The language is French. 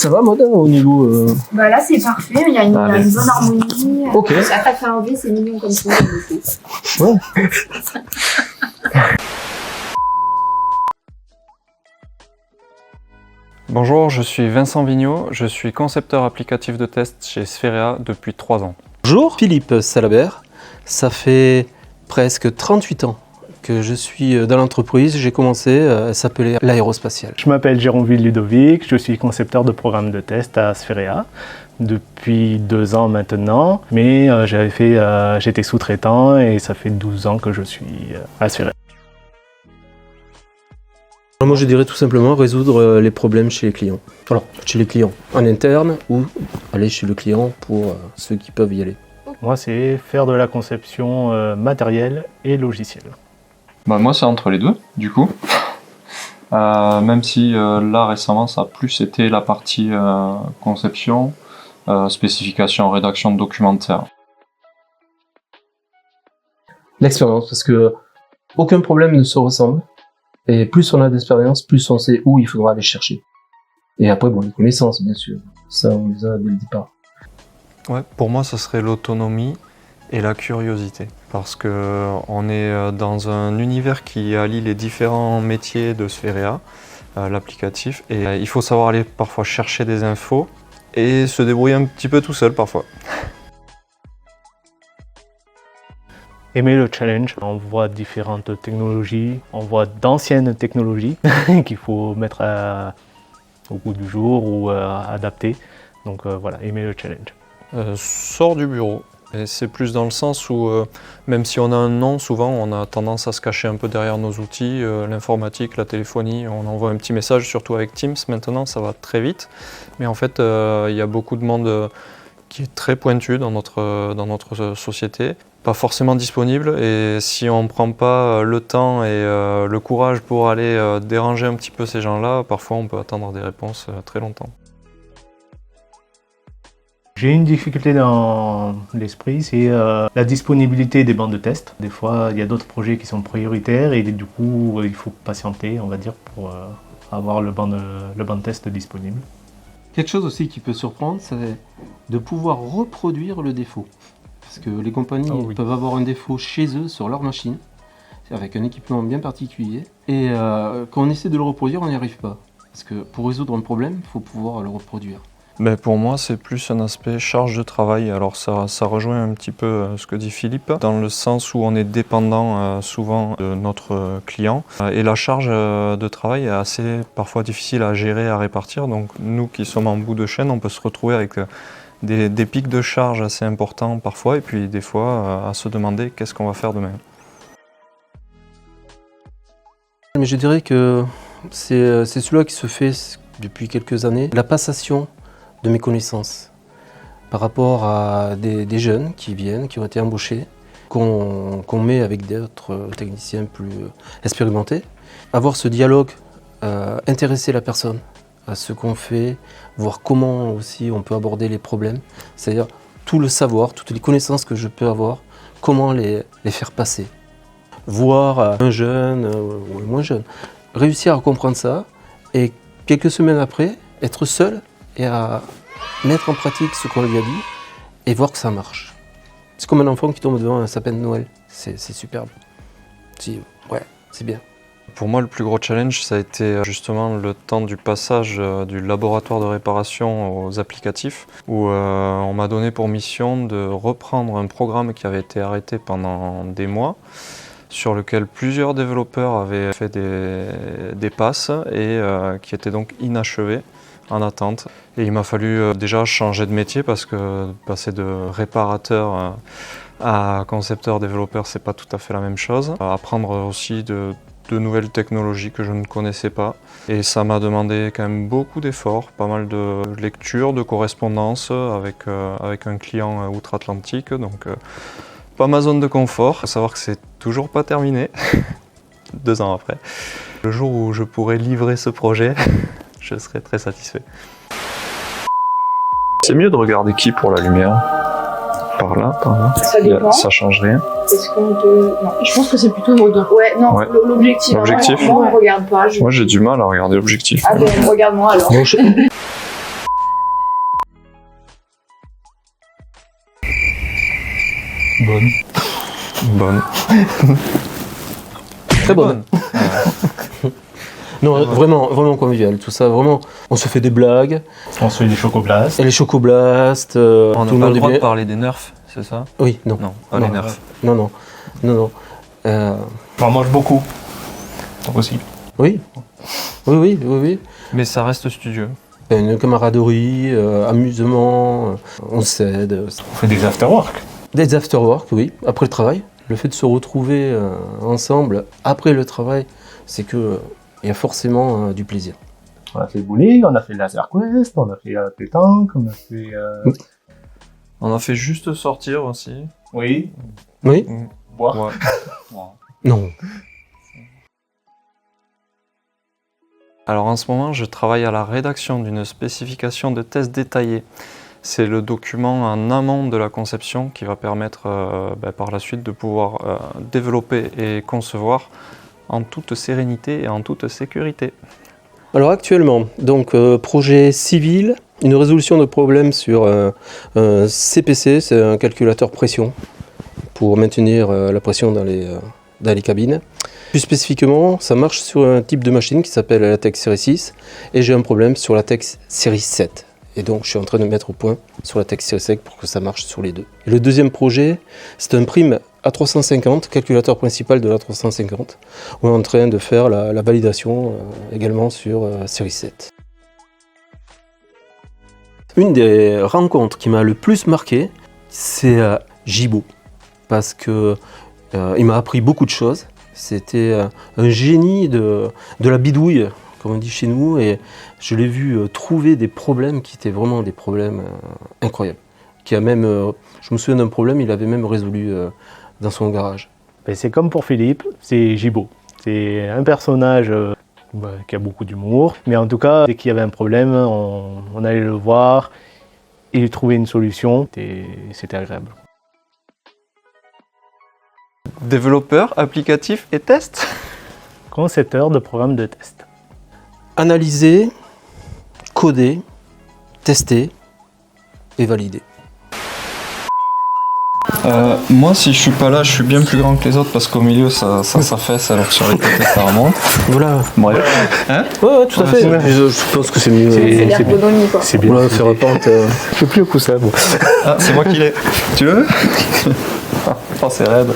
Ça va, Maud, au niveau... Bah là, c'est parfait. Il y a une bonne harmonie. Ok. À ta fin envie, c'est mignon comme ça. Ouais. Bonjour, je suis Vincent Vigneault, je suis concepteur applicatif de test chez Spherea depuis 3 ans. Bonjour, Philippe Salabert. Ça fait presque 38 ans que je suis dans l'entreprise. J'ai commencé, elle s'appelait l'aérospatiale. Je m'appelle Jérôme Ludovic, je suis concepteur de programme de test à Spherea depuis 2 ans maintenant, mais j'étais sous-traitant et ça fait 12 ans que je suis à Spherea. Moi, je dirais tout simplement résoudre les problèmes chez les clients. Voilà, chez les clients en interne ou aller chez le client pour ceux qui peuvent y aller. Moi, c'est faire de la conception matérielle et logicielle. Bah, moi, c'est entre les deux, du coup. Même si là, récemment, ça a plus été la partie conception, spécification, rédaction de documentaire. L'expérience, parce que aucun problème ne se ressemble. Et plus on a d'expérience, plus on sait où il faudra aller chercher. Et après, bon, les connaissances, bien sûr. Ça, on les a dès le départ. Ouais, pour moi, ça serait l'autonomie et la curiosité. Parce qu'on est dans un univers qui allie les différents métiers de Spherea, l'applicatif, et il faut savoir aller parfois chercher des infos et se débrouiller un petit peu tout seul parfois. Aimer le challenge, on voit différentes technologies, on voit d'anciennes technologies qu'il faut mettre au goût du jour ou adapter. Donc voilà, aimer le challenge. Sors du bureau. Et c'est plus dans le sens où, même si on a un nom, souvent on a tendance à se cacher un peu derrière nos outils, l'informatique, la téléphonie, on envoie un petit message, surtout avec Teams maintenant, ça va très vite. Mais en fait, il y a beaucoup de monde qui est très pointu dans notre société, pas forcément disponible, et si on ne prend pas le temps et le courage pour aller déranger un petit peu ces gens-là, parfois on peut attendre des réponses très longtemps. J'ai une difficulté dans l'esprit, c'est la disponibilité des bancs de test. Des fois, il y a d'autres projets qui sont prioritaires et du coup, il faut patienter, on va dire, pour avoir le banc de test disponible. Quelque chose aussi qui peut surprendre, c'est de pouvoir reproduire le défaut. Parce que les compagnies peuvent avoir un défaut chez eux, sur leur machine, avec un équipement bien particulier, et quand on essaie de le reproduire, on n'y arrive pas. Parce que pour résoudre un problème, il faut pouvoir le reproduire. Ben pour moi, c'est plus un aspect charge de travail. Alors ça rejoint un petit peu ce que dit Philippe, dans le sens où on est dépendant souvent de notre client. Et la charge de travail est assez parfois difficile à gérer, à répartir. Donc nous qui sommes en bout de chaîne, on peut se retrouver avec des pics de charge assez importants parfois, et puis des fois à se demander qu'est-ce qu'on va faire demain. Mais je dirais que c'est celui-là qui se fait depuis quelques années, la passation de mes connaissances par rapport à des jeunes qui viennent, qui ont été embauchés, qu'on met avec d'autres techniciens plus expérimentés. Avoir ce dialogue, intéresser la personne à ce qu'on fait, voir comment aussi on peut aborder les problèmes, c'est-à-dire tout le savoir, toutes les connaissances que je peux avoir, comment les faire passer. Voir un jeune ou un moins jeune, réussir à comprendre ça et quelques semaines après, être seul et à mettre en pratique ce qu'on lui a dit et voir que ça marche. C'est comme un enfant qui tombe devant un sapin de Noël, c'est superbe. Ouais, c'est bien. Pour moi, le plus gros challenge, ça a été justement le temps du passage du laboratoire de réparation aux applicatifs, où on m'a donné pour mission de reprendre un programme qui avait été arrêté pendant des mois, sur lequel plusieurs développeurs avaient fait des passes et qui était donc inachevé, en attente. Et il m'a fallu déjà changer de métier parce que passer de réparateur à concepteur, développeur, c'est pas tout à fait la même chose. Apprendre aussi de nouvelles technologies que je ne connaissais pas. Et ça m'a demandé quand même beaucoup d'efforts, pas mal de lectures, de correspondances avec un client outre-Atlantique. Donc pas ma zone de confort. Il faut savoir que c'est toujours pas terminé, 2 ans après. Le jour où je pourrai livrer ce projet, je serai très satisfait. C'est mieux de regarder qui pour la lumière? Par là, par là? Ça dépend. Ça change rien. Est-ce qu'on te... Non, je pense que c'est plutôt mode. Ouais, non, Ouais. L'objectif. L'objectif. Moi, on regarde pas. Moi j'ai du mal à regarder l'objectif. Ah ben, regarde-moi alors. Bon, Bonne. Bonne. Très bonne. Non, vraiment, vraiment convivial, tout ça, vraiment. On se fait des blagues. On se fait des chocoblasts. Et les chocoblasts. On n'a tout le pas monde le droit est de bien. parler des nerfs, c'est ça? Oui, non. Non, pas Non. les nerfs. Non, non. Non, non. On mange beaucoup. Aussi. Oui. Oui, oui, oui, oui. Mais ça reste studieux. Une camaraderie, amusement, on s'aide. On fait des after-work. Des after-work, oui, après le travail. Le fait de se retrouver ensemble après le travail, c'est que il y a forcément du plaisir. On a fait bowling, on a fait laser quest, on a fait pétanque, on a fait... On a fait juste sortir aussi. Oui. Oui? Boire. Ouais. Non. Alors en ce moment, je travaille à la rédaction d'une spécification de test détaillée. C'est le document en amont de la conception qui va permettre par la suite de pouvoir développer et concevoir en toute sérénité et en toute sécurité. Alors actuellement, donc projet civil, une résolution de problème sur un CPC, c'est un calculateur pression pour maintenir la pression dans les cabines. Plus spécifiquement, ça marche sur un type de machine qui s'appelle la Latex série 6 et j'ai un problème sur la Latex série 7. Et donc je suis en train de mettre au point sur la Latex série 7 pour que ça marche sur les deux. Et le deuxième projet, c'est un prime A350, calculateur principal de l'A350. On est en train de faire la validation également sur série 7. Une des rencontres qui m'a le plus marqué, c'est Gibo. Parce que il m'a appris beaucoup de choses. C'était un génie de la bidouille, comme on dit chez nous, et je l'ai vu trouver des problèmes qui étaient vraiment des problèmes incroyables. Qui a même, je me souviens d'un problème, il avait même résolu dans son garage. Ben, c'est comme pour Philippe, c'est Gibo. C'est un personnage qui a beaucoup d'humour, mais en tout cas, dès qu'il y avait un problème, on allait le voir et lui trouver une solution, et c'était agréable. Développeur, applicatif et test. Concepteur de programme de test. Analyser, coder, tester et valider. Moi, si je suis pas là, je suis bien plus grand que les autres parce qu'au milieu, ça s'affaisse alors que sur les côtés, ça remonte. Voilà. Bref. Hein? Ouais, tout à fait. Je pense que c'est mieux. C'est l'ergonomie, quoi. C'est bien. Voilà, faire la pente. Je fais plus au coup ça, bon. Ah, c'est moi qui l'ai. Tu le veux? Oh, c'est raide.